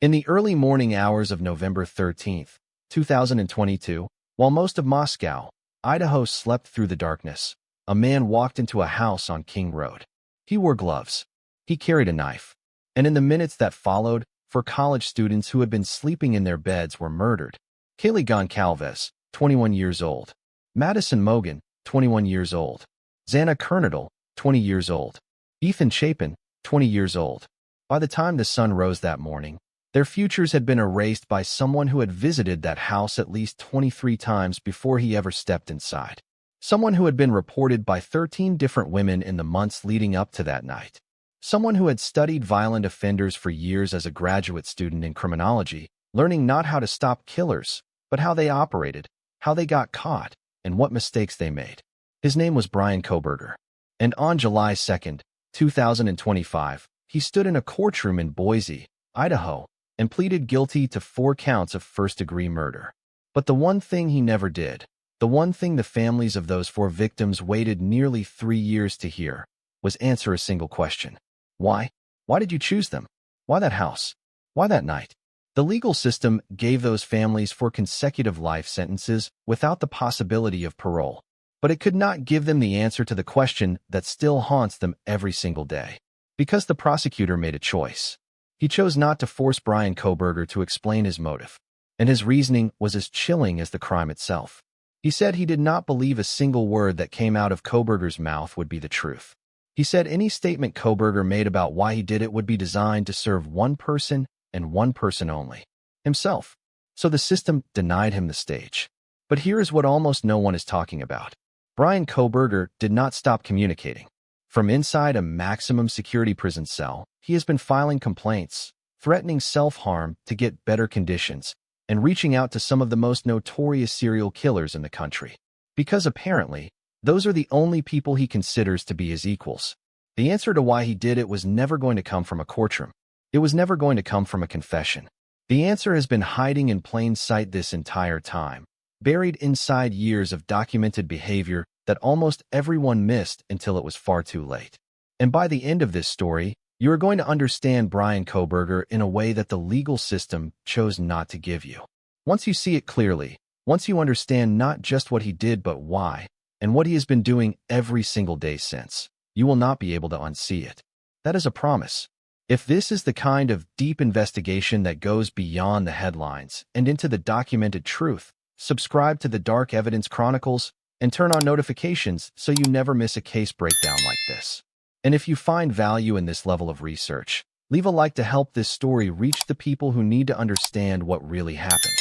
In the early morning hours of November 13th, 2022, while most of Moscow, Idaho slept through the darkness, a man walked into a house on King Road. He wore gloves. He carried a knife. And in the minutes that followed, 4 college students who had been sleeping in their beds were murdered. Kaylee Goncalves, 21 years old. Madison Mogan, 21 years old. Xana Kernadal, 20 years old. Ethan Chapin, 20 years old. By the time the sun rose that morning, their futures had been erased by someone who had visited that house at least 23 times before he ever stepped inside. Someone who had been reported by 13 different women in the months leading up to that night. Someone who had studied violent offenders for years as a graduate student in criminology, learning not how to stop killers, but how they operated, how they got caught, and what mistakes they made. His name was Bryan Kohberger. And on July 2nd, 2025, he stood in a courtroom in Boise, Idaho, and pleaded guilty to 4 counts of first-degree murder. But the one thing he never did, the one thing the families of those 4 victims waited nearly 3 years to hear, was answer a single question. Why? Why did you choose them? Why that house? Why that night? The legal system gave those families 4 consecutive life sentences without the possibility of parole. But it could not give them the answer to the question that still haunts them every single day. Because the prosecutor made a choice. He chose not to force Bryan Kohberger to explain his motive, and his reasoning was as chilling as the crime itself. He said he did not believe a single word that came out of Kohberger's mouth would be the truth. He said any statement Kohberger made about why he did it would be designed to serve one person and one person only, himself. So the system denied him the stage. But here is what almost no one is talking about. Bryan Kohberger did not stop communicating. From inside a maximum security prison cell, he has been filing complaints, threatening self-harm to get better conditions, and reaching out to some of the most notorious serial killers in the country. Because apparently, those are the only people he considers to be his equals. The answer to why he did it was never going to come from a courtroom. It was never going to come from a confession. The answer has been hiding in plain sight this entire time, buried inside years of documented behavior that almost everyone missed until it was far too late. And by the end of this story, you are going to understand Bryan Kohberger in a way that the legal system chose not to give you. Once you see it clearly, once you understand not just what he did but why, and what he has been doing every single day since, you will not be able to unsee it. That is a promise. If this is the kind of deep investigation that goes beyond the headlines and into the documented truth, subscribe to the Dark Evidence Chronicles and turn on notifications so you never miss a case breakdown like this. And if you find value in this level of research, leave a like to help this story reach the people who need to understand what really happened.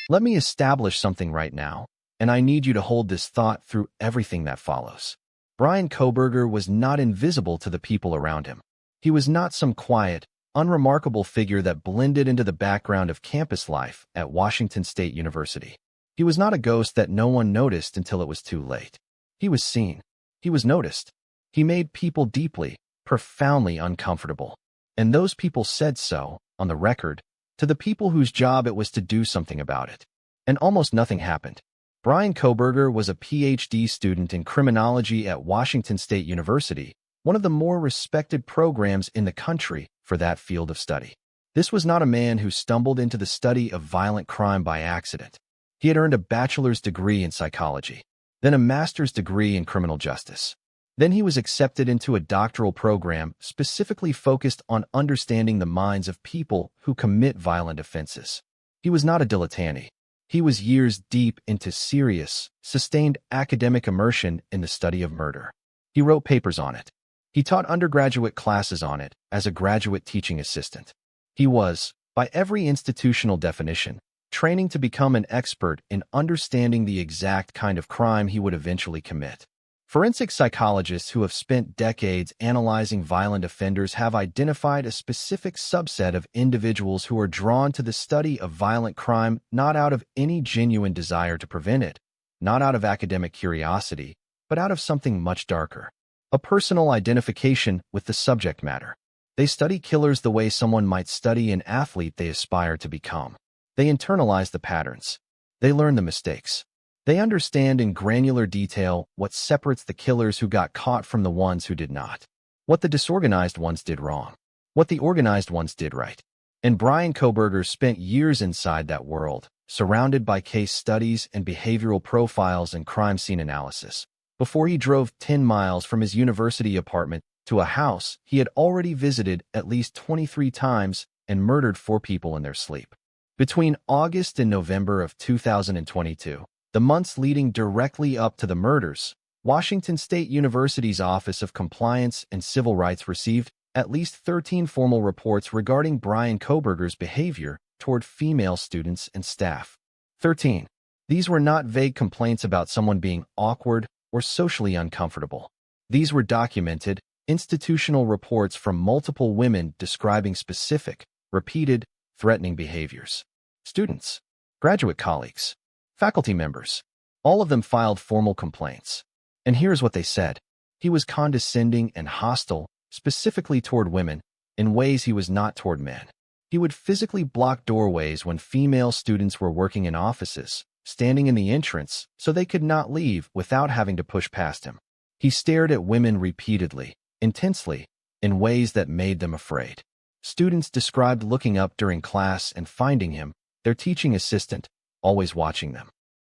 Let me establish something right now, and I need you to hold this thought through everything that follows. Bryan Kohberger was not invisible to the people around him. He was not some quiet, unremarkable figure that blended into the background of campus life at Washington State University. He was not a ghost that no one noticed until it was too late. He was seen. He was noticed. He made people deeply, profoundly uncomfortable. And those people said so, on the record, to the people whose job it was to do something about it. And almost nothing happened. Bryan Kohberger was a PhD student in criminology at Washington State University, one of the more respected programs in the country for that field of study. This was not a man who stumbled into the study of violent crime by accident. He had earned a bachelor's degree in psychology, then a master's degree in criminal justice. Then he was accepted into a doctoral program specifically focused on understanding the minds of people who commit violent offenses. He was not a dilettante. He was years deep into serious, sustained academic immersion in the study of murder. He wrote papers on it. He taught undergraduate classes on it as a graduate teaching assistant. He was, by every institutional definition, training to become an expert in understanding the exact kind of crime he would eventually commit. Forensic psychologists who have spent decades analyzing violent offenders have identified a specific subset of individuals who are drawn to the study of violent crime not out of any genuine desire to prevent it, not out of academic curiosity, but out of something much darker, a personal identification with the subject matter. They study killers the way someone might study an athlete they aspire to become. They internalize the patterns. They learn the mistakes. They understand in granular detail what separates the killers who got caught from the ones who did not, what the disorganized ones did wrong, what the organized ones did right. And Bryan Kohberger spent years inside that world, surrounded by case studies and behavioral profiles and crime scene analysis, before he drove 10 miles from his university apartment to a house he had already visited at least 23 times and murdered 4 people in their sleep. Between August and November of 2022, the months leading directly up to the murders, Washington State University's Office of Compliance and Civil Rights received at least 13 formal reports regarding Bryan Kohberger's behavior toward female students and staff. 13. These were not vague complaints about someone being awkward or socially uncomfortable. These were documented, institutional reports from multiple women describing specific, repeated, threatening behaviors. Students, graduate colleagues, faculty members, all of them filed formal complaints. And here's what they said. He was condescending and hostile, specifically toward women, in ways he was not toward men. He would physically block doorways when female students were working in offices, standing in the entrance so they could not leave without having to push past him. He stared at women repeatedly, intensely, in ways that made them afraid. Students described looking up during class and finding him, their teaching assistant, always watching them.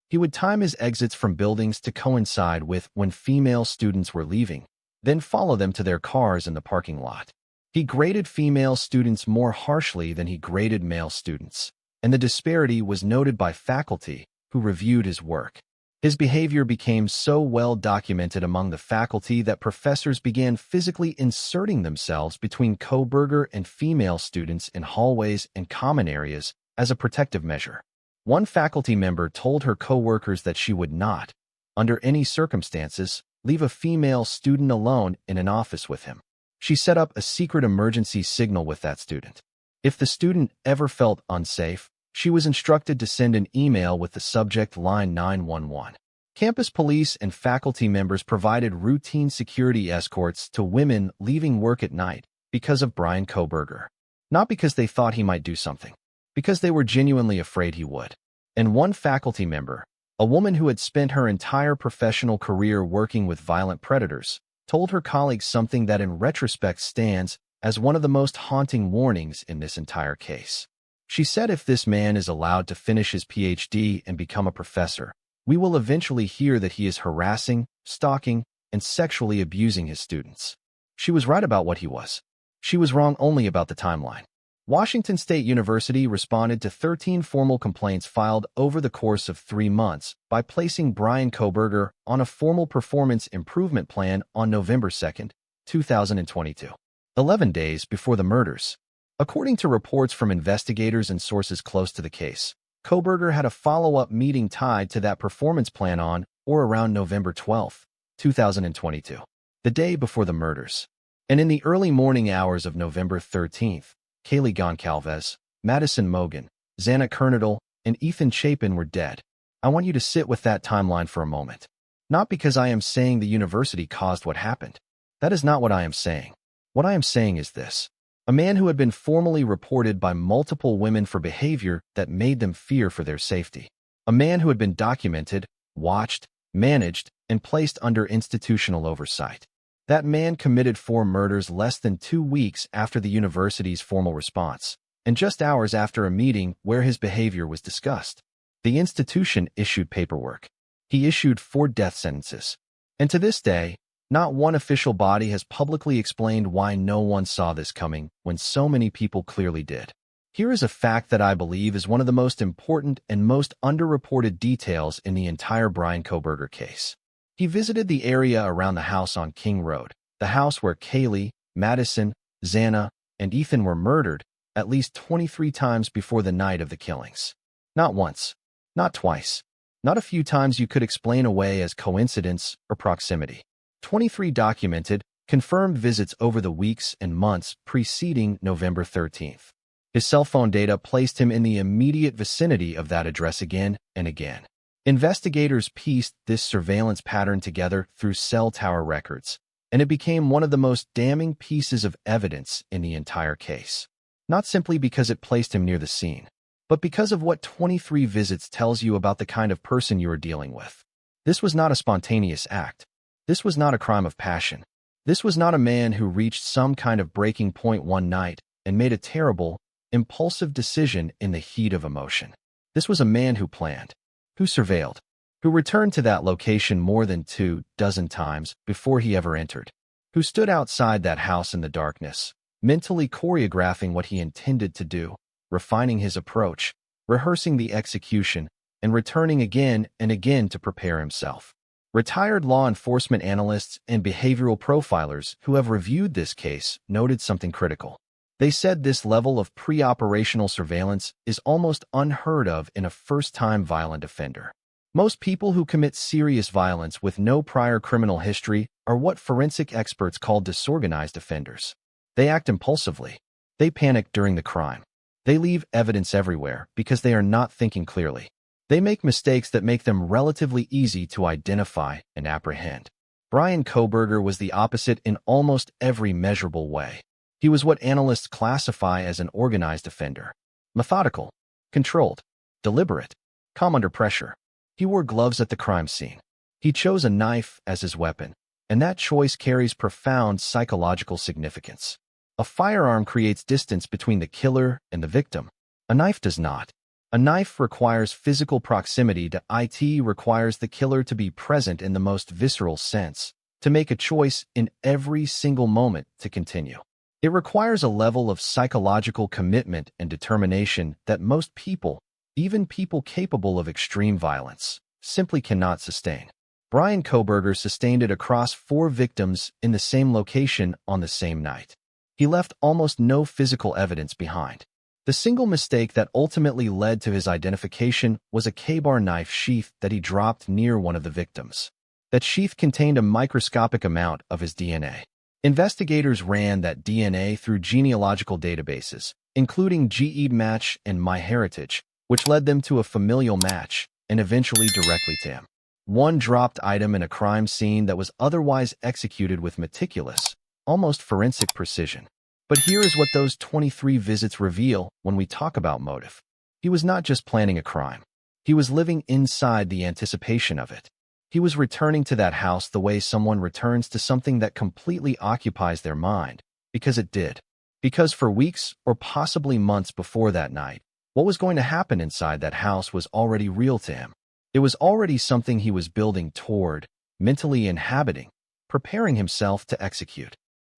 He would time his exits from buildings to coincide with when female students were leaving, then follow them to their cars in the parking lot. He graded female students more harshly than he graded male students, and the disparity was noted by faculty who reviewed his work. His behavior became so well documented among the faculty that professors began physically inserting themselves between Kohberger and female students in hallways and common areas as a protective measure. One faculty member told her coworkers that she would not, under any circumstances, leave a female student alone in an office with him. She set up a secret emergency signal with that student. If the student ever felt unsafe, she was instructed to send an email with the subject line 911. Campus police and faculty members provided routine security escorts to women leaving work at night because of Bryan Kohberger. Not because they thought he might do something, because they were genuinely afraid he would. And one faculty member, a woman who had spent her entire professional career working with violent predators, told her colleagues something that in retrospect stands as one of the most haunting warnings in this entire case. She said if this man is allowed to finish his PhD and become a professor, we will eventually hear that he is harassing, stalking, and sexually abusing his students. She was right about what he was. She was wrong only about the timeline. Washington State University responded to 13 formal complaints filed over the course of 3 months by placing Bryan Kohberger on a formal performance improvement plan on November 2, 2022, 11 days before the murders. According to reports from investigators and sources close to the case, Kohberger had a follow-up meeting tied to that performance plan on or around November 12, 2022, the day before the murders. And in the early morning hours of November 13th, Kaylee Goncalves, Madison Mogen, Xana Kernodle, and Ethan Chapin were dead. I want you to sit with that timeline for a moment. Not because I am saying the university caused what happened. That is not what I am saying. What I am saying is this. A man who had been formally reported by multiple women for behavior that made them fear for their safety. A man who had been documented, watched, managed, and placed under institutional oversight. That man committed 4 murders less than 2 weeks after the university's formal response, and just hours after a meeting where his behavior was discussed. The institution issued paperwork. He issued 4 death sentences. And to this day, not one official body has publicly explained why no one saw this coming when so many people clearly did. Here is a fact that I believe is one of the most important and most underreported details in the entire Bryan Kohberger case. He visited the area around the house on King Road, the house where Kaylee, Madison, Xana, and Ethan were murdered at least 23 times before the night of the killings. Not once, not twice, not a few times you could explain away as coincidence or proximity. 23 documented, confirmed visits over the weeks and months preceding November 13th. His cell phone data placed him in the immediate vicinity of that address again and again. Investigators pieced this surveillance pattern together through cell tower records, and it became one of the most damning pieces of evidence in the entire case. Not simply because it placed him near the scene, but because of what 23 visits tells you about the kind of person you are dealing with. This was not a spontaneous act. This was not a crime of passion. This was not a man who reached some kind of breaking point one night and made a terrible, impulsive decision in the heat of emotion. This was a man who planned, who surveilled, who returned to that location more than 24 times before he ever entered, who stood outside that house in the darkness, mentally choreographing what he intended to do, refining his approach, rehearsing the execution, and returning again and again to prepare himself. Retired law enforcement analysts and behavioral profilers who have reviewed this case noted something critical. They said this level of pre-operational surveillance is almost unheard of in a first-time violent offender. Most people who commit serious violence with no prior criminal history are what forensic experts call disorganized offenders. They act impulsively. They panic during the crime. They leave evidence everywhere because they are not thinking clearly. They make mistakes that make them relatively easy to identify and apprehend. Bryan Kohberger was the opposite in almost every measurable way. He was what analysts classify as an organized offender. Methodical, controlled, deliberate, calm under pressure. He wore gloves at the crime scene. He chose a knife as his weapon, and that choice carries profound psychological significance. A firearm creates distance between the killer and the victim. A knife does not. A knife requires physical proximity to it requires the killer to be present in the most visceral sense, to make a choice in every single moment to continue. It requires a level of psychological commitment and determination that most people, even people capable of extreme violence, simply cannot sustain. Bryan Kohberger sustained it across 4 victims in the same location on the same night. He left almost no physical evidence behind. The single mistake that ultimately led to his identification was a K-bar knife sheath that he dropped near one of the victims. That sheath contained a microscopic amount of his DNA. Investigators ran that DNA through genealogical databases, including GEDmatch and MyHeritage, which led them to a familial match and eventually directly to him. One dropped item in a crime scene that was otherwise executed with meticulous, almost forensic precision. But here is what those 23 visits reveal when we talk about motive. He was not just planning a crime. He was living inside the anticipation of it. He was returning to that house the way someone returns to something that completely occupies their mind, because it did. Because for weeks or possibly months before that night, what was going to happen inside that house was already real to him. It was already something he was building toward, mentally inhabiting, preparing himself to execute.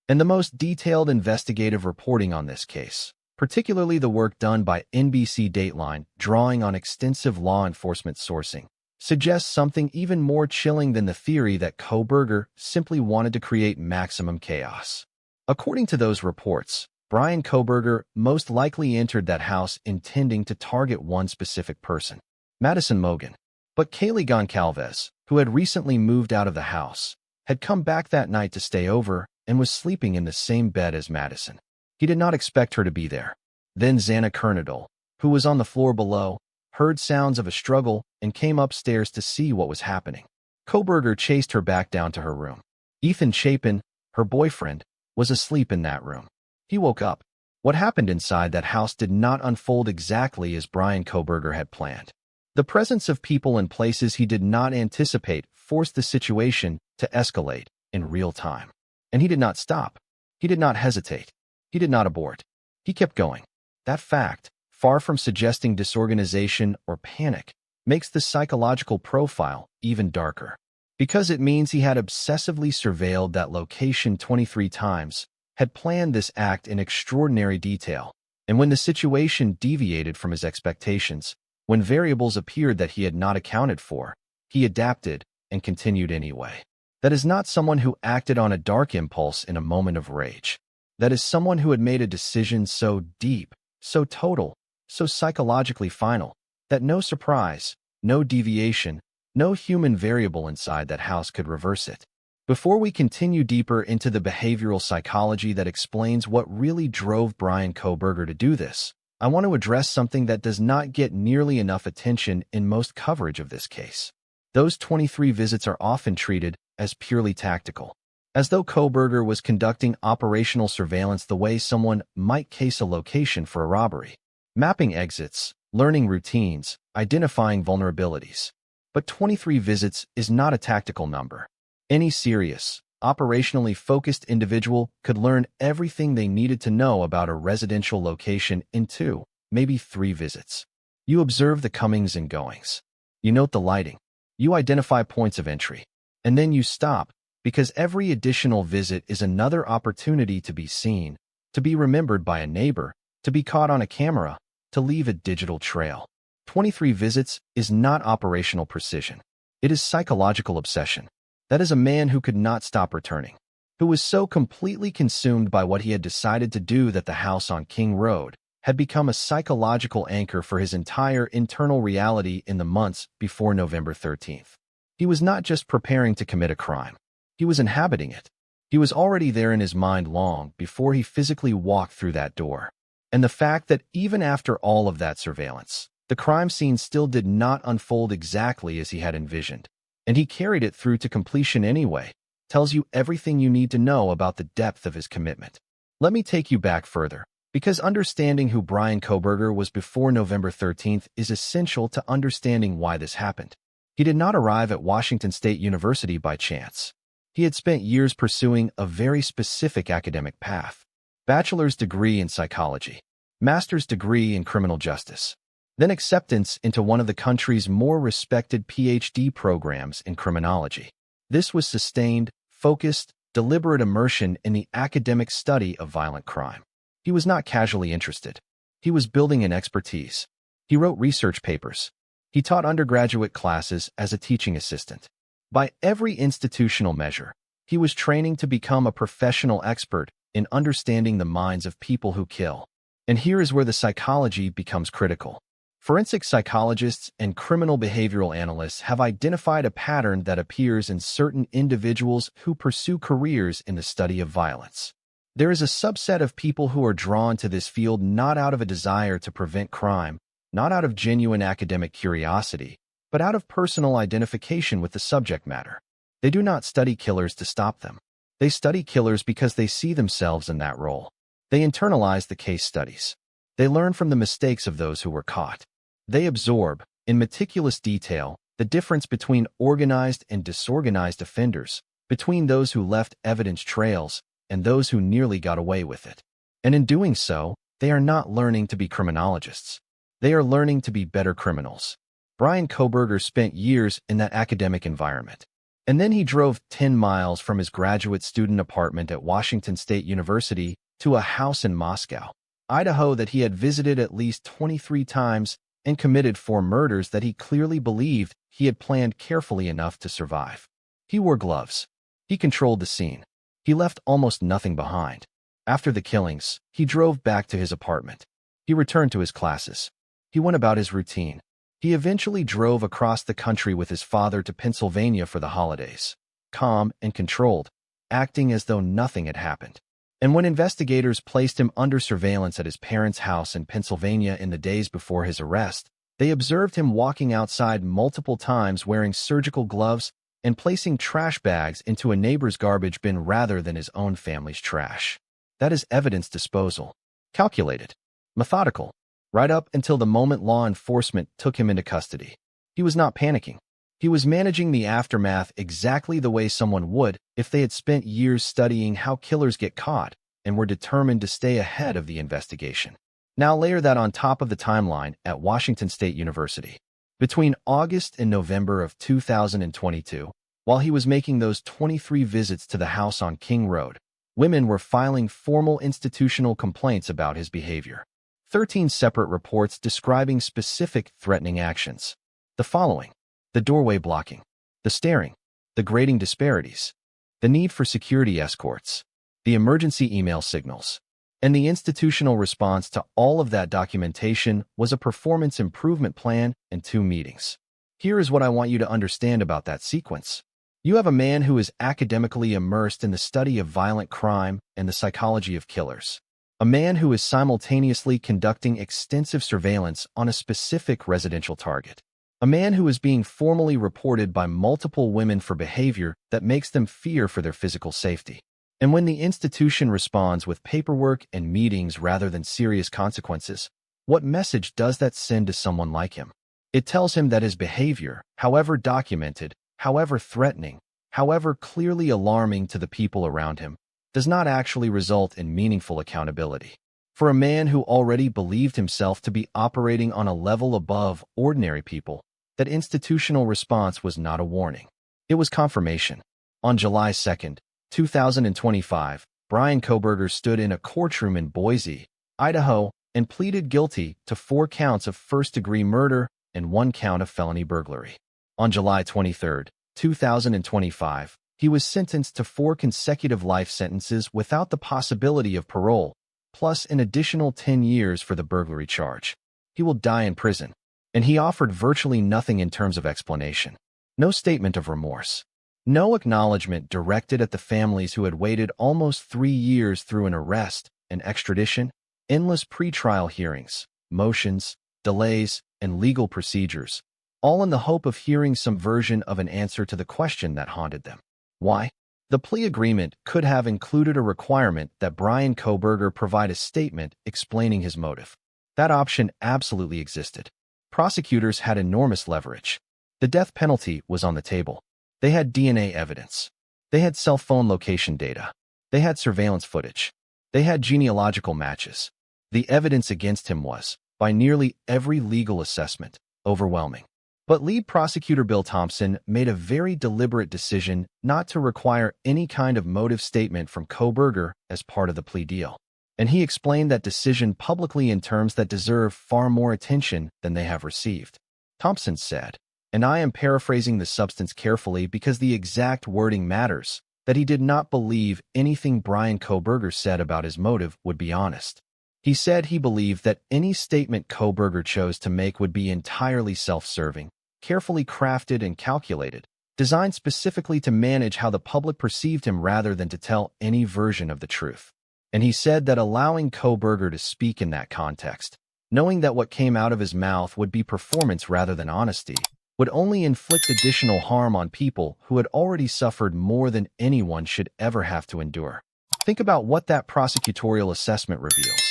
And the most detailed investigative reporting on this case, particularly the work done by NBC Dateline, drawing on extensive law enforcement sourcing, suggests something even more chilling than the theory that Kohberger simply wanted to create maximum chaos. According to those reports, Bryan Kohberger most likely entered that house intending to target one specific person, Madison Mogen. But Kaylee Goncalves, who had recently moved out of the house, had come back that night to stay over and was sleeping in the same bed as Madison. He did not expect her to be there. Then Xana Kernadol, who was on the floor below, heard sounds of a struggle and came upstairs to see what was happening. Kohberger chased her back down to her room. Ethan Chapin, her boyfriend, was asleep in that room. He woke up. What happened inside that house did not unfold exactly as Bryan Kohberger had planned. The presence of people and places he did not anticipate forced the situation to escalate in real time. And he did not stop. He did not hesitate. He did not abort. He kept going. That fact, far from suggesting disorganization or panic, makes the psychological profile even darker. Because it means he had obsessively surveilled that location 23 times, had planned this act in extraordinary detail, and when the situation deviated from his expectations, when variables appeared that he had not accounted for, he adapted and continued anyway. That is not someone who acted on a dark impulse in a moment of rage. That is someone who had made a decision so deep, so total, so psychologically final, that no surprise, no deviation, no human variable inside that house could reverse it. Before we continue deeper into the behavioral psychology that explains what really drove Bryan Kohberger to do this, I want to address something that does not get nearly enough attention in most coverage of this case. Those 23 visits are often treated as purely tactical, as though Kohberger was conducting operational surveillance the way someone might case a location for a robbery, mapping exits, learning routines, identifying vulnerabilities. But 23 visits is not a tactical number. Any serious, operationally focused individual could learn everything they needed to know about a residential location in 2, maybe 3 visits. You observe the comings and goings. You note the lighting. You identify points of entry. And then you stop, because every additional visit is another opportunity to be seen, to be remembered by a neighbor, to be caught on a camera, to leave a digital trail. 23 visits is not operational precision. It is psychological obsession. That is a man who could not stop returning, who was so completely consumed by what he had decided to do that the house on King Road had become a psychological anchor for his entire internal reality in the months before November 13th. He was not just preparing to commit a crime. He was inhabiting it. He was already there in his mind long before he physically walked through that door. And the fact that even after all of that surveillance, the crime scene still did not unfold exactly as he had envisioned, and he carried it through to completion anyway, tells you everything you need to know about the depth of his commitment. Let me take you back further, because understanding who Bryan Kohberger was before November 13th is essential to understanding why this happened. He did not arrive at Washington State University by chance. He had spent years pursuing a very specific academic path: bachelor's degree in psychology, master's degree in criminal justice, then acceptance into one of the country's more respected PhD programs in criminology. This was sustained, focused, deliberate immersion in the academic study of violent crime. He was not casually interested. He was building an expertise. He wrote research papers. He taught undergraduate classes as a teaching assistant. By every institutional measure, he was training to become a professional expert in understanding the minds of people who kill. And here is where the psychology becomes critical. Forensic psychologists and criminal behavioral analysts have identified a pattern that appears in certain individuals who pursue careers in the study of violence. There is a subset of people who are drawn to this field not out of a desire to prevent crime, not out of genuine academic curiosity, but out of personal identification with the subject matter. They do not study killers to stop them. They study killers because they see themselves in that role. They internalize the case studies. They learn from the mistakes of those who were caught. They absorb, in meticulous detail, the difference between organized and disorganized offenders, between those who left evidence trails and those who nearly got away with it. And in doing so, they are not learning to be criminologists. They are learning to be better criminals. Bryan Kohberger spent years in that academic environment. And then he drove 10 miles from his graduate student apartment at Washington State University to a house in Moscow, Idaho that he had visited at least 23 times and committed 4 murders that he clearly believed he had planned carefully enough to survive. He wore gloves. He controlled the scene. He left almost nothing behind. After the killings, he drove back to his apartment. He returned to his classes. He went about his routine. He eventually drove across the country with his father to Pennsylvania for the holidays, calm and controlled, acting as though nothing had happened. And when investigators placed him under surveillance at his parents' house in Pennsylvania in the days before his arrest, they observed him walking outside multiple times wearing surgical gloves and placing trash bags into a neighbor's garbage bin rather than his own family's trash. That is evidence disposal. Calculated. Methodical. Right up until the moment law enforcement took him into custody. He was not panicking. He was managing the aftermath exactly the way someone would if they had spent years studying how killers get caught and were determined to stay ahead of the investigation. Now layer that on top of the timeline at Washington State University. Between August and November of 2022, while he was making those 23 visits to the house on King Road, women were filing formal institutional complaints about his behavior. 13 separate reports describing specific threatening actions. The following: the doorway blocking, the staring, the grading disparities, the need for security escorts, the emergency email signals. And the institutional response to all of that documentation was a performance improvement plan and 2 meetings. Here is what I want you to understand about that sequence. You have a man who is academically immersed in the study of violent crime and the psychology of killers. A man who is simultaneously conducting extensive surveillance on a specific residential target. A man who is being formally reported by multiple women for behavior that makes them fear for their physical safety. And when the institution responds with paperwork and meetings rather than serious consequences, what message does that send to someone like him? It tells him that his behavior, however documented, however threatening, however clearly alarming to the people around him, does not actually result in meaningful accountability. For a man who already believed himself to be operating on a level above ordinary people, that institutional response was not a warning. It was confirmation. On July 2, 2025, Bryan Kohberger stood in a courtroom in Boise, Idaho, and pleaded guilty to 4 counts of first-degree murder and 1 count of felony burglary. On July 23, 2025, he was sentenced to 4 consecutive life sentences without the possibility of parole, plus an additional 10 years for the burglary charge. He will die in prison, and he offered virtually nothing in terms of explanation. No statement of remorse. No acknowledgement directed at the families who had waited almost 3 years through an arrest, an extradition, endless pretrial hearings, motions, delays, and legal procedures, all in the hope of hearing some version of an answer to the question that haunted them. Why? The plea agreement could have included a requirement that Bryan Kohberger provide a statement explaining his motive. That option absolutely existed. Prosecutors had enormous leverage. The death penalty was on the table. They had DNA evidence. They had cell phone location data. They had surveillance footage. They had genealogical matches. The evidence against him was, by nearly every legal assessment, overwhelming. But lead prosecutor Bill Thompson made a very deliberate decision not to require any kind of motive statement from Kohberger as part of the plea deal. And he explained that decision publicly in terms that deserve far more attention than they have received. Thompson said, and I am paraphrasing the substance carefully because the exact wording matters, that he did not believe anything Bryan Kohberger said about his motive would be honest. He said he believed that any statement Kohberger chose to make would be entirely self-serving, carefully crafted and calculated, designed specifically to manage how the public perceived him rather than to tell any version of the truth. And he said that allowing Kohberger to speak in that context, knowing that what came out of his mouth would be performance rather than honesty, would only inflict additional harm on people who had already suffered more than anyone should ever have to endure. Think about what that prosecutorial assessment reveals.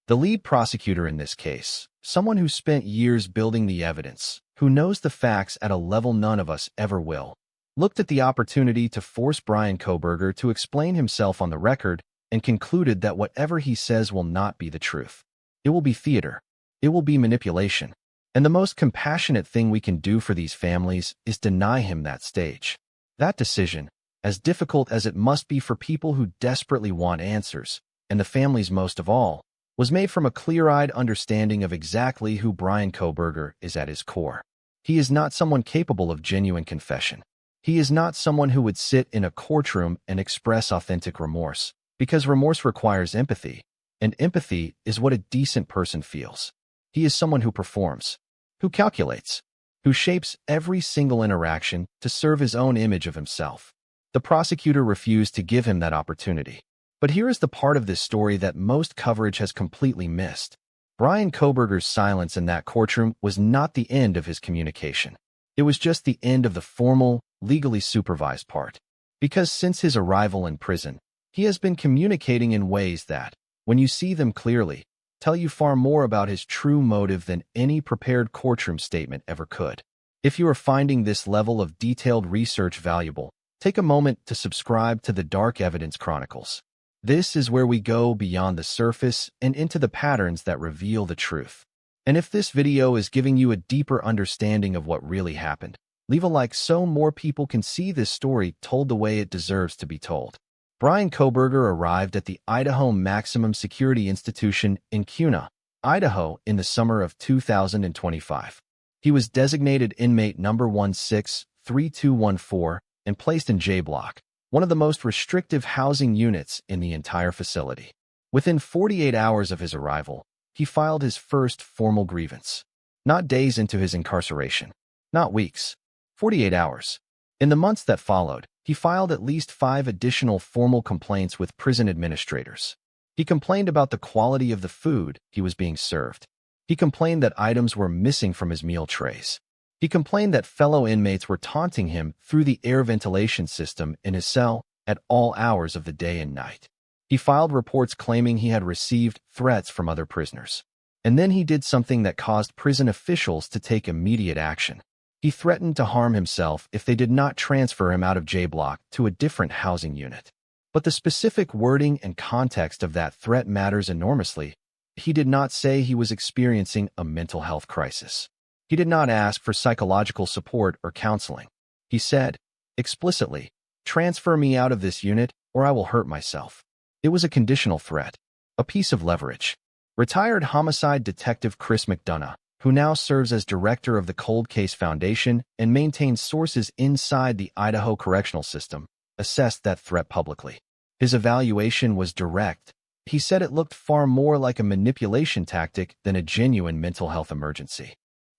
The lead prosecutor in this case, someone who spent years building the evidence, who knows the facts at a level none of us ever will, looked at the opportunity to force Bryan Kohberger to explain himself on the record and concluded that whatever he says will not be the truth. It will be theater. It will be manipulation. And the most compassionate thing we can do for these families is deny him that stage. That decision, as difficult as it must be for people who desperately want answers, and the families most of all, was made from a clear-eyed understanding of exactly who Bryan Kohberger is at his core. He is not someone capable of genuine confession. He is not someone who would sit in a courtroom and express authentic remorse, because remorse requires empathy, and empathy is what a decent person feels. He is someone who performs, who calculates, who shapes every single interaction to serve his own image of himself. The prosecutor refused to give him that opportunity. But here is the part of this story that most coverage has completely missed. Bryan Kohberger's silence in that courtroom was not the end of his communication. It was just the end of the formal, legally supervised part. Because since his arrival in prison, he has been communicating in ways that, when you see them clearly, tell you far more about his true motive than any prepared courtroom statement ever could. If you are finding this level of detailed research valuable, take a moment to subscribe to the Dark Evidence Chronicles. This is where we go beyond the surface and into the patterns that reveal the truth. And if this video is giving you a deeper understanding of what really happened, leave a like so more people can see this story told the way it deserves to be told. Bryan Kohberger arrived at the Idaho Maximum Security Institution in Kuna, Idaho in the summer of 2025. He was designated inmate number 163214 and placed in J Block, one of the most restrictive housing units in the entire facility. Within 48 hours of his arrival, he filed his first formal grievance. Not days into his incarceration, not weeks, 48 hours. In the months that followed, he filed at least 5 additional formal complaints with prison administrators. He complained about the quality of the food he was being served. He complained that items were missing from his meal trays. He complained that fellow inmates were taunting him through the air ventilation system in his cell at all hours of the day and night. He filed reports claiming he had received threats from other prisoners. And then he did something that caused prison officials to take immediate action. He threatened to harm himself if they did not transfer him out of J Block to a different housing unit. But the specific wording and context of that threat matters enormously. He did not say he was experiencing a mental health crisis. He did not ask for psychological support or counseling. He said, explicitly, "Transfer me out of this unit or I will hurt myself." It was a conditional threat, a piece of leverage. Retired homicide detective Chris McDonough, who now serves as director of the Cold Case Foundation and maintains sources inside the Idaho correctional system, assessed that threat publicly. His evaluation was direct. He said it looked far more like a manipulation tactic than a genuine mental health emergency.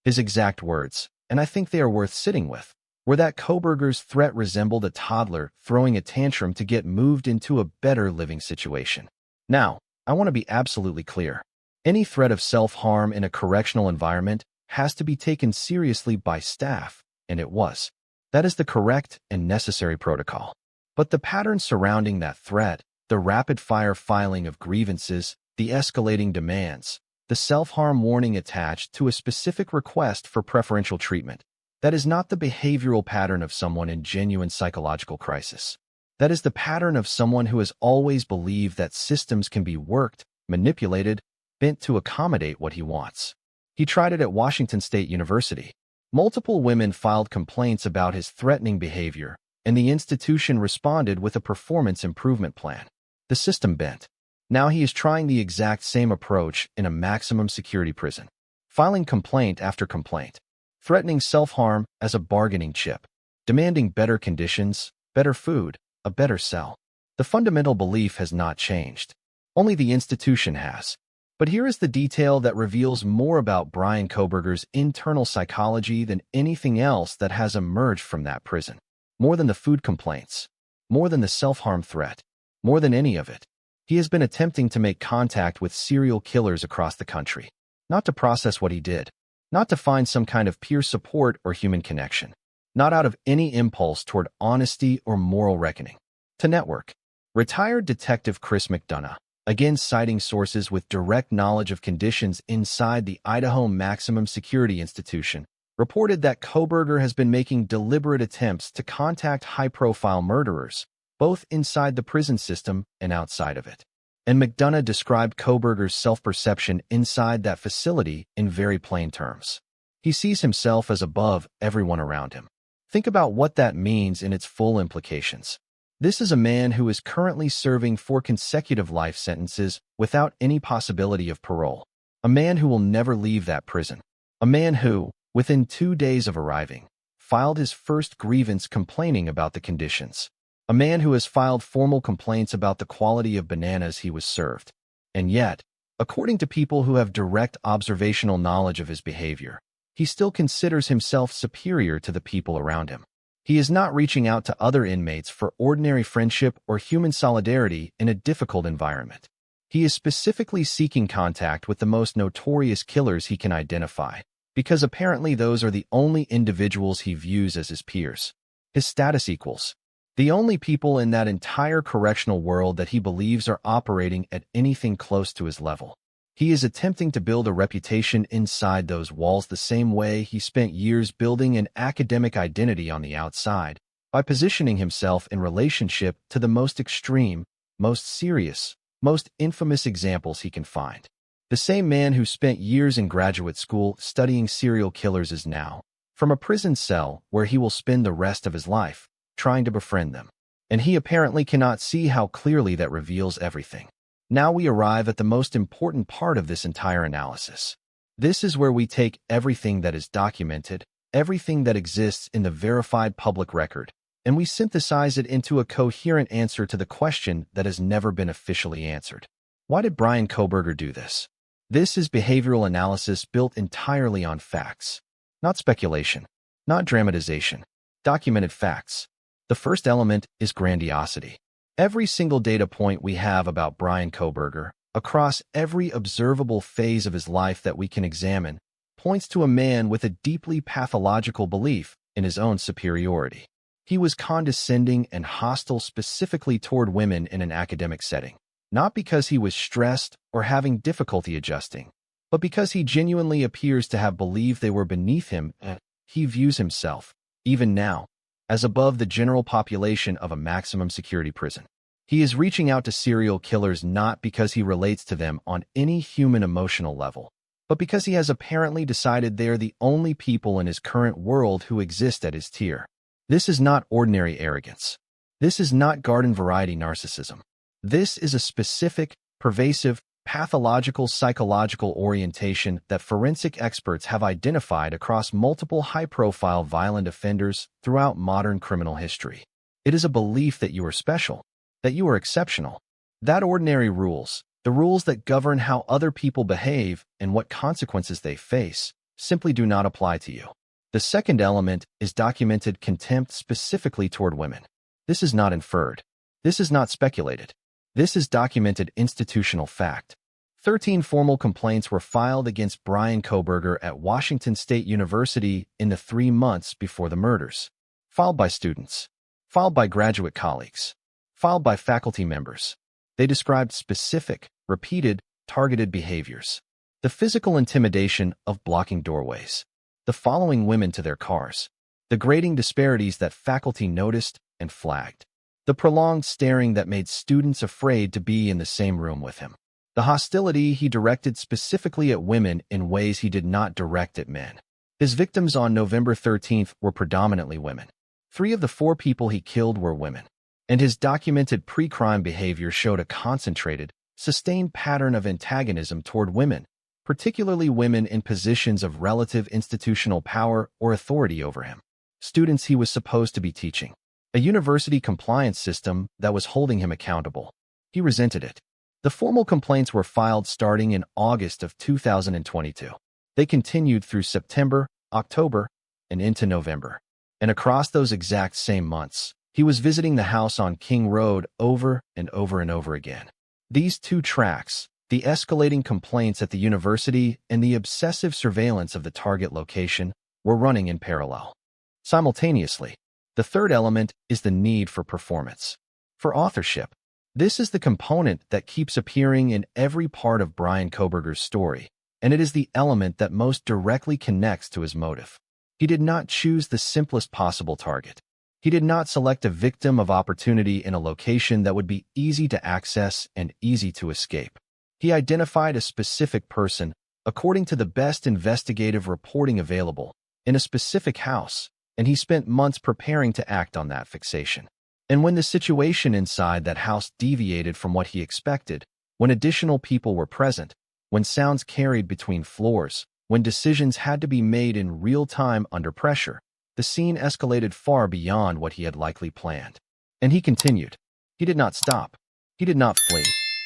His exact words, and I think they are worth sitting with, were that Kohberger's threat resembled a toddler throwing a tantrum to get moved into a better living situation. Now, I want to be absolutely clear. Any threat of self-harm in a correctional environment has to be taken seriously by staff, and it was. That is the correct and necessary protocol. But the pattern surrounding that threat, the rapid-fire filing of grievances, the escalating demands, the self-harm warning attached to a specific request for preferential treatment, that is not the behavioral pattern of someone in genuine psychological crisis. That is the pattern of someone who has always believed that systems can be worked, manipulated, bent to accommodate what he wants. He tried it at Washington State University. Multiple women filed complaints about his threatening behavior, and the institution responded with a performance improvement plan. The system bent. Now he is trying the exact same approach in a maximum security prison, filing complaint after complaint, threatening self-harm as a bargaining chip, demanding better conditions, better food, a better cell. The fundamental belief has not changed. Only the institution has. But here is the detail that reveals more about Bryan Kohberger's internal psychology than anything else that has emerged from that prison. More than the food complaints, more than the self-harm threat, more than any of it, he has been attempting to make contact with serial killers across the country, not to process what he did, not to find some kind of peer support or human connection, not out of any impulse toward honesty or moral reckoning. To network. Retired detective Chris McDonough, again citing sources with direct knowledge of conditions inside the Idaho Maximum Security Institution, reported that Kohberger has been making deliberate attempts to contact high-profile murderers, both inside the prison system and outside of it. And McDonough described Kohberger's self-perception inside that facility in very plain terms. He sees himself as above everyone around him. Think about what that means in its full implications. This is a man who is currently serving 4 consecutive life sentences without any possibility of parole. A man who will never leave that prison. A man who, within 2 days of arriving, filed his first grievance complaining about the conditions. A man who has filed formal complaints about the quality of bananas he was served. And yet, according to people who have direct observational knowledge of his behavior, he still considers himself superior to the people around him. He is not reaching out to other inmates for ordinary friendship or human solidarity in a difficult environment. He is specifically seeking contact with the most notorious killers he can identify, because apparently those are the only individuals he views as his peers, his status equals, the only people in that entire correctional world that he believes are operating at anything close to his level. He is attempting to build a reputation inside those walls the same way he spent years building an academic identity on the outside, by positioning himself in relationship to the most extreme, most serious, most infamous examples he can find. The same man who spent years in graduate school studying serial killers is now, from a prison cell where he will spend the rest of his life, trying to befriend them. And he apparently cannot see how clearly that reveals everything. Now we arrive at the most important part of this entire analysis. This is where we take everything that is documented, everything that exists in the verified public record, and we synthesize it into a coherent answer to the question that has never been officially answered. Why did Bryan Kohberger do this? This is behavioral analysis built entirely on facts. Not speculation, not dramatization, documented facts. The first element is grandiosity. Every single data point we have about Bryan Kohberger, across every observable phase of his life that we can examine, points to a man with a deeply pathological belief in his own superiority. He was condescending and hostile specifically toward women in an academic setting, not because he was stressed or having difficulty adjusting, but because he genuinely appears to have believed they were beneath him. he views himself, even now, as above the general population of a maximum security prison. He is reaching out to serial killers not because he relates to them on any human emotional level, but because he has apparently decided they are the only people in his current world who exist at his tier. This is not ordinary arrogance. This is not garden-variety narcissism. This is a specific, pervasive, pathological psychological orientation that forensic experts have identified across multiple high-profile violent offenders throughout modern criminal history. It is a belief that you are special, that you are exceptional, that ordinary rules, the rules that govern how other people behave and what consequences they face, simply do not apply to you. The second element is documented contempt specifically toward women. This is not inferred. This is not speculated. This is documented institutional fact. 13 formal complaints were filed against Bryan Kohberger at Washington State University in the 3 months before the murders. Filed by students. Filed by graduate colleagues. Filed by faculty members. They described specific, repeated, targeted behaviors. The physical intimidation of blocking doorways. The following women to their cars. The grading disparities that faculty noticed and flagged. The prolonged staring that made students afraid to be in the same room with him. The hostility he directed specifically at women in ways he did not direct at men. His victims on November 13th were predominantly women. 3 of the 4 people he killed were women. And his documented pre-crime behavior showed a concentrated, sustained pattern of antagonism toward women, particularly women in positions of relative institutional power or authority over him. Students he was supposed to be teaching. A university compliance system that was holding him accountable. He resented it. The formal complaints were filed starting in August of 2022. They continued through September, October, and into November. And across those exact same months, he was visiting the house on King Road over and over and over again. These 2 tracks, the escalating complaints at the university and the obsessive surveillance of the target location, were running in parallel. Simultaneously, the third element is the need for performance, for authorship. This is the component that keeps appearing in every part of Bryan Kohberger's story, and it is the element that most directly connects to his motive. He did not choose the simplest possible target. He did not select a victim of opportunity in a location that would be easy to access and easy to escape. He identified a specific person, according to the best investigative reporting available, in a specific house, and he spent months preparing to act on that fixation. And when the situation inside that house deviated from what he expected, when additional people were present, when sounds carried between floors, when decisions had to be made in real time under pressure, the scene escalated far beyond what he had likely planned. And he continued. He did not stop. He did not flee.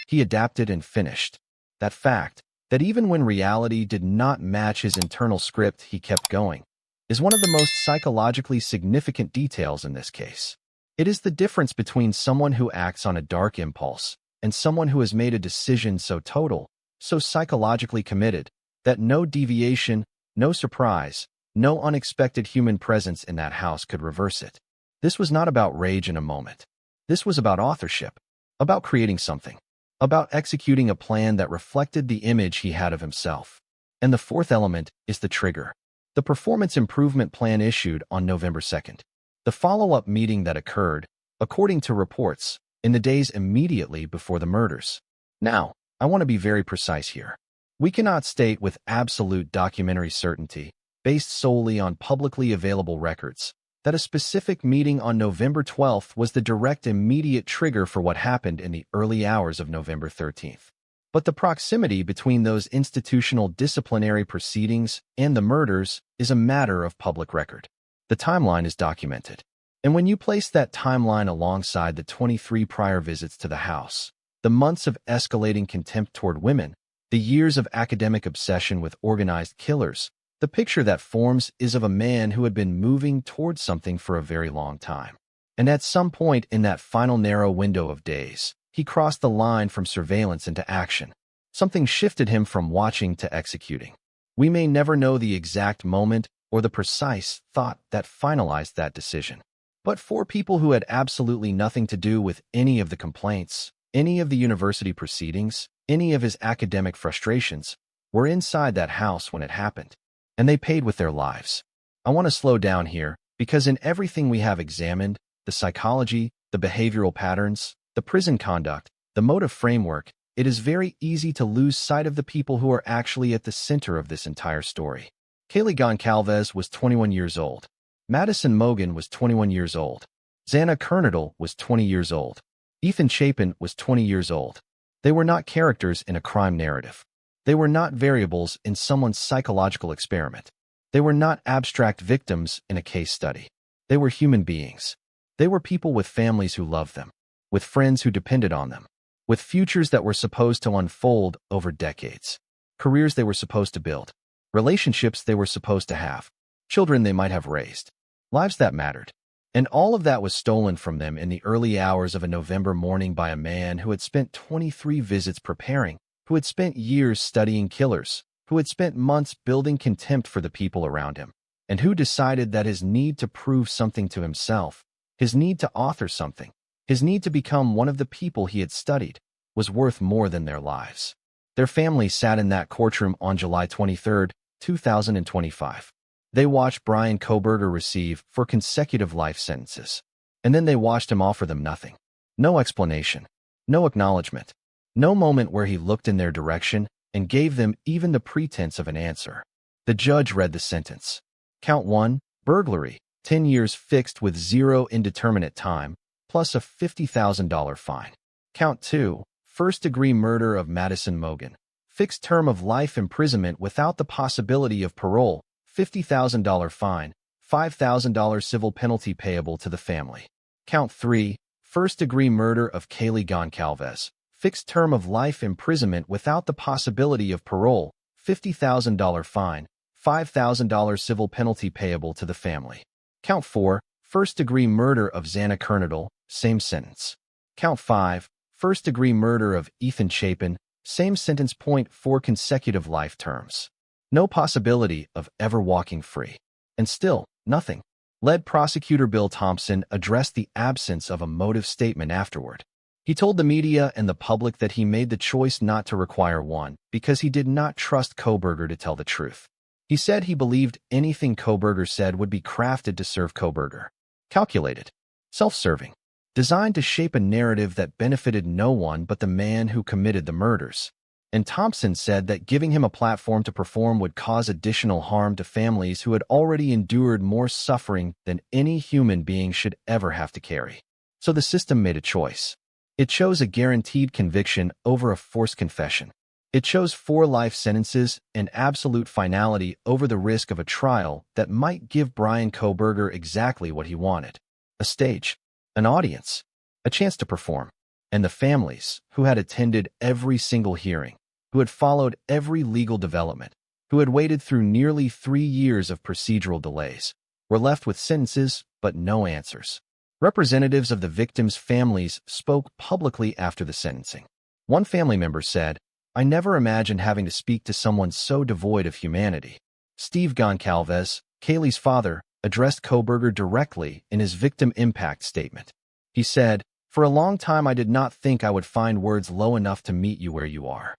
He adapted and finished. That fact, that even when reality did not match his internal script, he kept going, is one of the most psychologically significant details in this case. It is the difference between someone who acts on a dark impulse and someone who has made a decision so total, so psychologically committed, that no deviation, no surprise, no unexpected human presence in that house could reverse it. This was not about rage in a moment. This was about authorship, about creating something, about executing a plan that reflected the image he had of himself. And the fourth element is the trigger. The performance improvement plan issued on November 2nd. The follow-up meeting that occurred, according to reports, in the days immediately before the murders. Now, I want to be very precise here. We cannot state with absolute documentary certainty, based solely on publicly available records, that a specific meeting on November 12th was the direct immediate trigger for what happened in the early hours of November 13th. But the proximity between those institutional disciplinary proceedings and the murders is a matter of public record. The timeline is documented. And when you place that timeline alongside the 23 prior visits to the house, the months of escalating contempt toward women, the years of academic obsession with organized killers, the picture that forms is of a man who had been moving towards something for a very long time. And at some point in that final narrow window of days, he crossed the line from surveillance into action. Something shifted him from watching to executing. We may never know the exact moment or the precise thought that finalized that decision. But for people who had absolutely nothing to do with any of the complaints, any of the university proceedings, any of his academic frustrations, were inside that house when it happened. And they paid with their lives. I want to slow down here, because in everything we have examined, the psychology, the behavioral patterns, the prison conduct, the motive framework, it is very easy to lose sight of the people who are actually at the center of this entire story. Kaylee Goncalves was 21 years old. Madison Mogen was 21 years old. Xana Kernodle was 20 years old. Ethan Chapin was 20 years old. They were not characters in a crime narrative. They were not variables in someone's psychological experiment. They were not abstract victims in a case study. They were human beings. They were people with families who loved them, with friends who depended on them, with futures that were supposed to unfold over decades, careers they were supposed to build, relationships they were supposed to have, children they might have raised, lives that mattered. And all of that was stolen from them in the early hours of a November morning by a man who had spent 23 visits preparing, who had spent years studying killers, who had spent months building contempt for the people around him, and who decided that his need to prove something to himself, his need to author something, his need to become one of the people he had studied, was worth more than their lives. Their family sat in that courtroom on July 23, 2025. They watched Bryan Kohberger receive 4 consecutive life sentences. And then they watched him offer them nothing. No explanation. No acknowledgement. No moment where he looked in their direction and gave them even the pretense of an answer. The judge read the sentence. Count 1, burglary, 10 years fixed with 0 indeterminate time, plus a $50,000 fine. Count 2, first-degree murder of Madison Mogen, fixed term of life imprisonment without the possibility of parole, $50,000 fine, $5,000 civil penalty payable to the family. Count 3, first-degree murder of Kaylee Goncalves, fixed term of life imprisonment without the possibility of parole, $50,000 fine, $5,000 civil penalty payable to the family. Count 4, first-degree murder of Xana Kernodle, same sentence. Count 5, first-degree murder of Ethan Chapin, same sentence. 4 consecutive life terms. No possibility of ever walking free. And still, nothing. Lead prosecutor Bill Thompson addressed the absence of a motive statement afterward. He told the media and the public that he made the choice not to require one because he did not trust Kohberger to tell the truth. He said he believed anything Kohberger said would be crafted to serve Kohberger. Calculated. Self-serving. Designed to shape a narrative that benefited no one but the man who committed the murders. And Thompson said that giving him a platform to perform would cause additional harm to families who had already endured more suffering than any human being should ever have to carry. So the system made a choice. It chose a guaranteed conviction over a forced confession. It chose 4 life sentences and absolute finality over the risk of a trial that might give Bryan Kohberger exactly what he wanted. A stage, an audience, a chance to perform. And the families, who had attended every single hearing, who had followed every legal development, who had waited through nearly 3 years of procedural delays, were left with sentences but no answers. Representatives of the victims' families spoke publicly after the sentencing. One family member said, "I never imagined having to speak to someone so devoid of humanity." Steve Goncalves, Kaylee's father, addressed Kohberger directly in his victim impact statement. He said, "For a long time I did not think I would find words low enough to meet you where you are.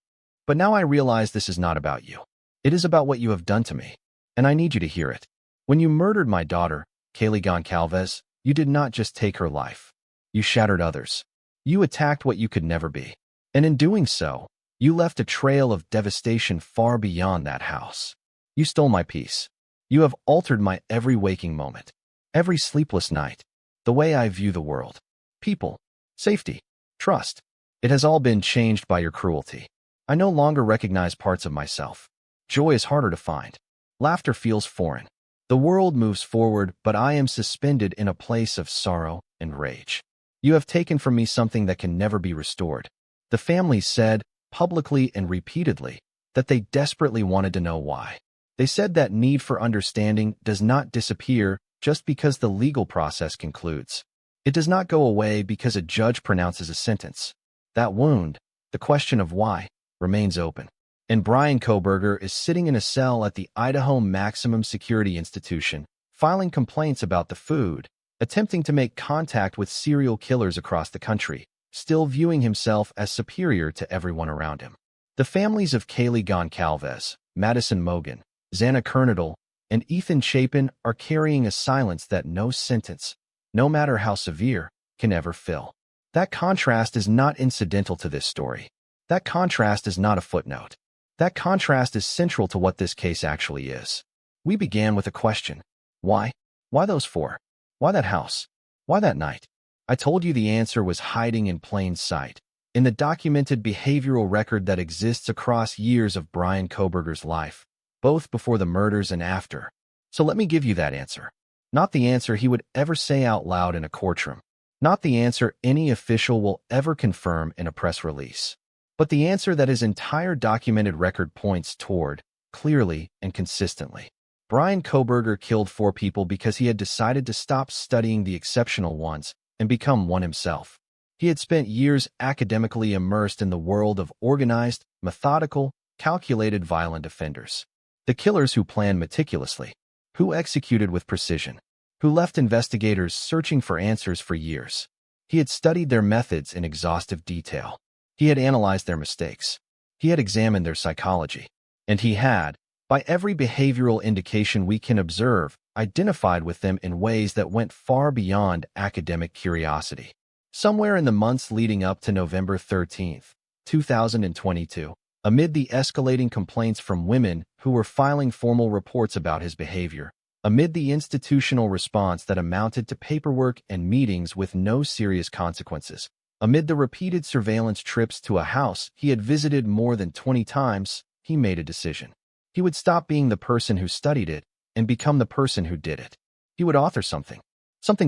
But now I realize this is not about you. It is about what you have done to me, and I need you to hear it. When you murdered my daughter, Kaylee Goncalves, you did not just take her life. You shattered others. You attacked what you could never be. And in doing so, you left a trail of devastation far beyond that house. You stole my peace. You have altered my every waking moment, every sleepless night, the way I view the world, people, safety, trust. It has all been changed by your cruelty. I no longer recognize parts of myself. Joy is harder to find. Laughter feels foreign. The world moves forward, but I am suspended in a place of sorrow and rage. You have taken from me something that can never be restored." The families said, publicly and repeatedly, that they desperately wanted to know why. They said that need for understanding does not disappear just because the legal process concludes. It does not go away because a judge pronounces a sentence. That wound, the question of why, remains open. And Bryan Kohberger is sitting in a cell at the Idaho Maximum Security Institution, filing complaints about the food, attempting to make contact with serial killers across the country, still viewing himself as superior to everyone around him. The families of Kaylee Goncalves, Madison Mogen, Xana Kernodle, and Ethan Chapin are carrying a silence that no sentence, no matter how severe, can ever fill. That contrast is not incidental to this story. That contrast is not a footnote. That contrast is central to what this case actually is. We began with a question. Why? Why those four? Why that house? Why that night? I told you the answer was hiding in plain sight, in the documented behavioral record that exists across years of Bryan Kohberger's life, both before the murders and after. So let me give you that answer. Not the answer he would ever say out loud in a courtroom. Not the answer any official will ever confirm in a press release. But the answer that his entire documented record points toward, clearly and consistently. Bryan Kohberger killed 4 people because he had decided to stop studying the exceptional ones and become one himself. He had spent years academically immersed in the world of organized, methodical, calculated violent offenders. The killers who planned meticulously, who executed with precision, who left investigators searching for answers for years. He had studied their methods in exhaustive detail. He had analyzed their mistakes. He had examined their psychology. And he had, by every behavioral indication we can observe, identified with them in ways that went far beyond academic curiosity. Somewhere in the months leading up to November 13, 2022, amid the escalating complaints from women who were filing formal reports about his behavior, amid the institutional response that amounted to paperwork and meetings with no serious consequences, amid the repeated surveillance trips to a house he had visited more than 20 times, he made a decision. He would stop being the person who studied it and become the person who did it. He would author something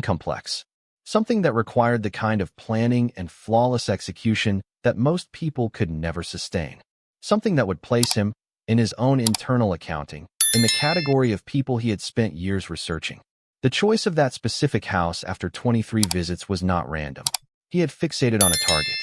complex, something that required the kind of planning and flawless execution that most people could never sustain. Something that would place him, in his own internal accounting, in the category of people he had spent years researching. The choice of that specific house after 23 visits was not random. He had fixated on a target.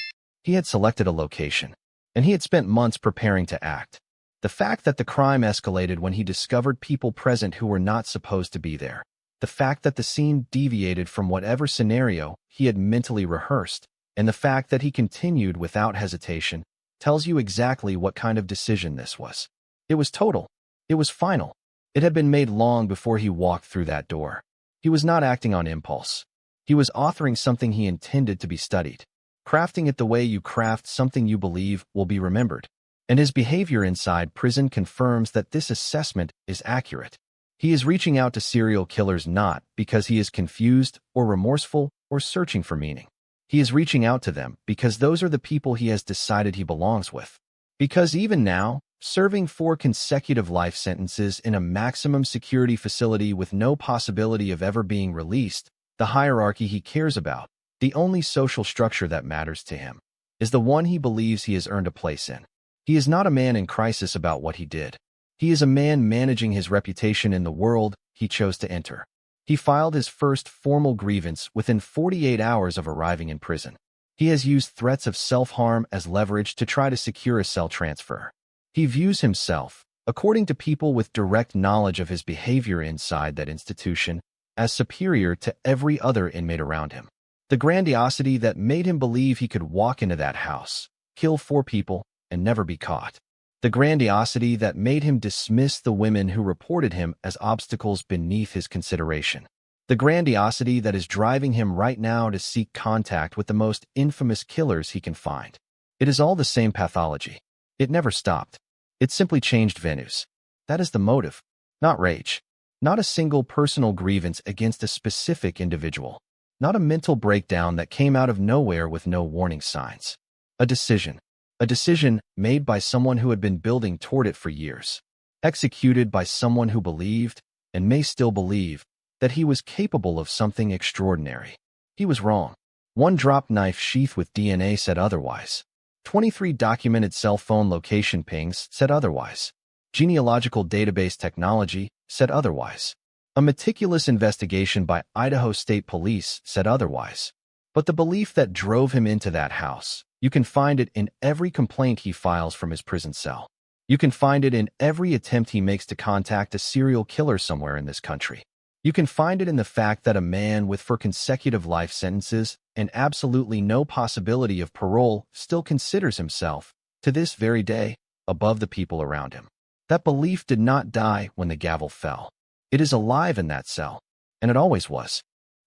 He had selected a location. And he had spent months preparing to act. The fact that the crime escalated when he discovered people present who were not supposed to be there. The fact that the scene deviated from whatever scenario he had mentally rehearsed. And the fact that he continued without hesitation tells you exactly what kind of decision this was. It was total. It was final. It had been made long before he walked through that door. He was not acting on impulse. He was authoring something he intended to be studied, crafting it the way you craft something you believe will be remembered. And his behavior inside prison confirms that this assessment is accurate. He is reaching out to serial killers not because he is confused or remorseful or searching for meaning. He is reaching out to them because those are the people he has decided he belongs with. Because even now, serving 4 consecutive life sentences in a maximum security facility with no possibility of ever being released, the hierarchy he cares about, the only social structure that matters to him, is the one he believes he has earned a place in. He is not a man in crisis about what he did. He is a man managing his reputation in the world he chose to enter. He filed his first formal grievance within 48 hours of arriving in prison. He has used threats of self-harm as leverage to try to secure a cell transfer. He views himself, according to people with direct knowledge of his behavior inside that institution, as superior to every other inmate around him. The grandiosity that made him believe he could walk into that house, kill 4 people, and never be caught. The grandiosity that made him dismiss the women who reported him as obstacles beneath his consideration. The grandiosity that is driving him right now to seek contact with the most infamous killers he can find. It is all the same pathology. It never stopped. It simply changed venues. That is the motive, not rage. Not a single personal grievance against a specific individual. Not a mental breakdown that came out of nowhere with no warning signs. A decision. A decision made by someone who had been building toward it for years. Executed by someone who believed, and may still believe, that he was capable of something extraordinary. He was wrong. 1 drop knife sheath with DNA said otherwise. 23 documented cell phone location pings said otherwise. Genealogical database technology said otherwise. A meticulous investigation by Idaho State Police said otherwise. But the belief that drove him into that house, you can find it in every complaint he files from his prison cell. You can find it in every attempt he makes to contact a serial killer somewhere in this country. You can find it in the fact that a man with 4 consecutive life sentences and absolutely no possibility of parole still considers himself, to this very day, above the people around him. That belief did not die when the gavel fell. It is alive in that cell, and it always was.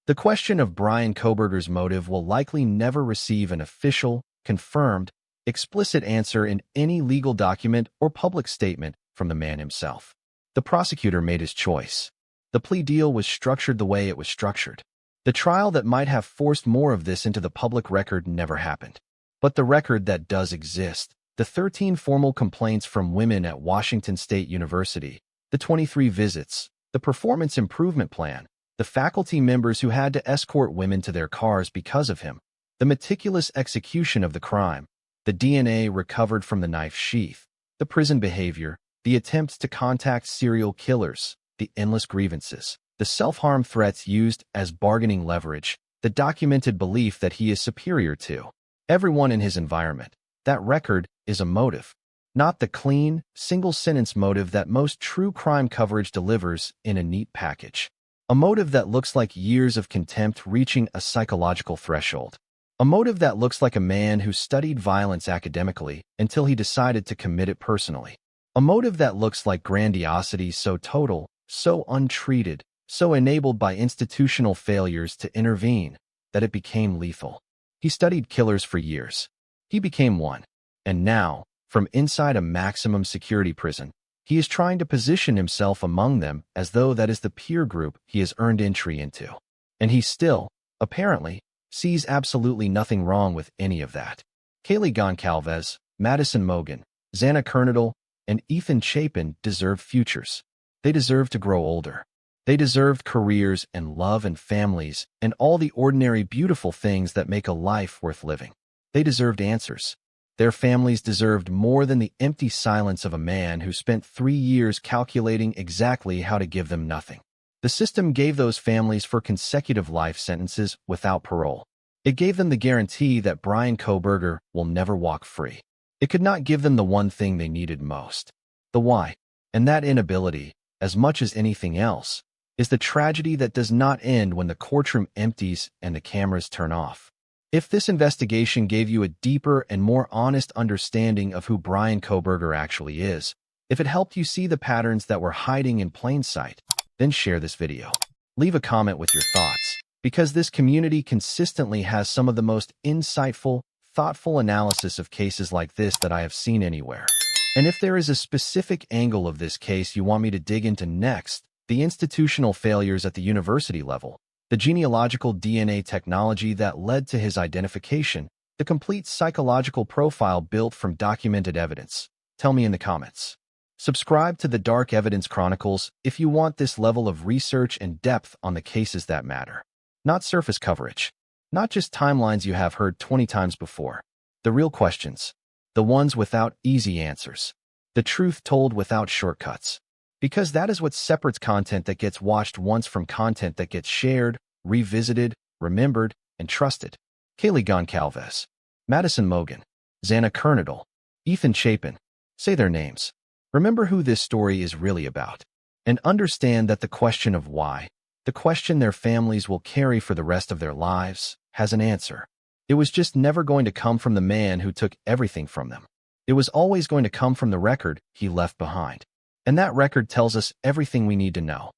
The question of Bryan Kohberger's motive will likely never receive an official, confirmed, explicit answer in any legal document or public statement from the man himself. The prosecutor made his choice. The plea deal was structured the way it was structured. The trial that might have forced more of this into the public record never happened. But the record that does exist, the 13 formal complaints from women at Washington State University, the 23 visits, the performance improvement plan, the faculty members who had to escort women to their cars because of him, the meticulous execution of the crime, the DNA recovered from the knife sheath, the prison behavior, the attempts to contact serial killers, the endless grievances, the self-harm threats used as bargaining leverage, the documented belief that he is superior to everyone in his environment. That record is a motive, not the clean, single-sentence motive that most true crime coverage delivers in a neat package. A motive that looks like years of contempt reaching a psychological threshold. A motive that looks like a man who studied violence academically until he decided to commit it personally. A motive that looks like grandiosity so total, so untreated, so enabled by institutional failures to intervene, that it became lethal. He studied killers for years. He became one. And now, from inside a maximum security prison, he is trying to position himself among them as though that is the peer group he has earned entry into. And he still, apparently, sees absolutely nothing wrong with any of that. Kaylee Goncalves, Madison Mogen, Xana Kernodle, and Ethan Chapin deserve futures. They deserve to grow older. They deserved careers and love and families and all the ordinary beautiful things that make a life worth living. They deserved answers. Their families deserved more than the empty silence of a man who spent 3 years calculating exactly how to give them nothing. The system gave those families for consecutive life sentences without parole. It gave them the guarantee that Bryan Kohberger will never walk free. It could not give them the one thing they needed most. The why. And that inability, as much as anything else, is the tragedy that does not end when the courtroom empties and the cameras turn off. If this investigation gave you a deeper and more honest understanding of who Bryan Kohberger actually is, if it helped you see the patterns that were hiding in plain sight, then share this video. Leave a comment with your thoughts, because this community consistently has some of the most insightful, thoughtful analysis of cases like this that I have seen anywhere. And if there is a specific angle of this case you want me to dig into next, the institutional failures at the university level, the genealogical DNA technology that led to his identification, the complete psychological profile built from documented evidence, tell me in the comments. Subscribe to the Dark Evidence Chronicles if you want this level of research and depth on the cases that matter. Not surface coverage. Not just timelines you have heard 20 times before. The real questions. The ones without easy answers. The truth told without shortcuts. Because that is what separates content that gets watched once from content that gets shared, revisited, remembered, and trusted. Kaylee Goncalves, Madison Mogen, Xana Kernodle, Ethan Chapin. Say their names. Remember who this story is really about. And understand that the question of why, the question their families will carry for the rest of their lives, has an answer. It was just never going to come from the man who took everything from them. It was always going to come from the record he left behind. And that record tells us everything we need to know.